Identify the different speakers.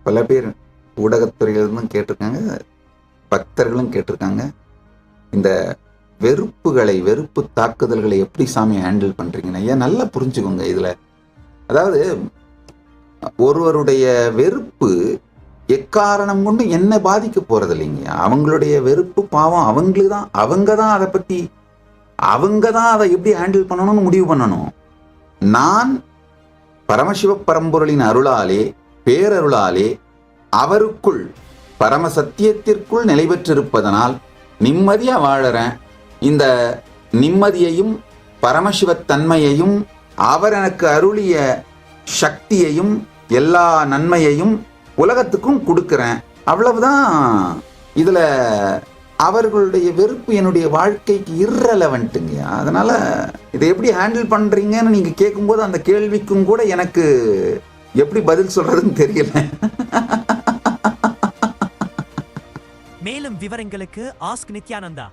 Speaker 1: பல பேர் ஊடகத்துறையிலிருந்தும் கேட்டிருக்காங்க, பக்தர்களும் கேட்டிருக்காங்க. இந்த வெறுப்புகளை, வெறுப்பு தாக்குதல்களை எப்படி சாமி ஹேண்டில் பண்றீங்கன்னு. ஐயா நல்லா புரிஞ்சுக்கோங்க. இதுல அதாவது ஒருவருடைய வெறுப்பு எக்காரணம் கொண்டு என்ன பாதிக்க போறது இல்லைங்க. அவங்களுடைய வெறுப்பு பாவம் அவங்களுக்கு தான். அவங்க தான் அதை பத்தி, அவங்க தான் அதை எப்படி ஹேண்டில் பண்ணணும்னு முடிவு பண்ணணும். நான் பரமசிவ பரம்பொருளின் அருளாலே, பேரருளாலே, அவருக்குள் பரம சத்தியத்திற்குள் நிலை பெற்றிருப்பதனால் நிம்மதியா வாழறேன். இந்த நிம்மதியையும் பரமசிவத்தன்மையையும் அவர் எனக்கு அருளிய சக்தியையும் எல்லா நன்மையையும் உலகத்துக்கும் கொடுக்கிறேன். அவ்வளவுதான். இதுல அவர்களுடைய வெறுப்பு என்னுடைய வாழ்க்கைக்கு irrelevantங்க. அதனால இதை எப்படி ஹேண்டில் பண்றீங்கன்னு நீங்க கேட்கும்போது அந்த கேள்விக்கும் கூட எனக்கு எப்படி பதில் சொல்றதுன்னு தெரியல.
Speaker 2: மேலும் விவரங்களுக்கு ஆஸ்க் நித்யானந்தா.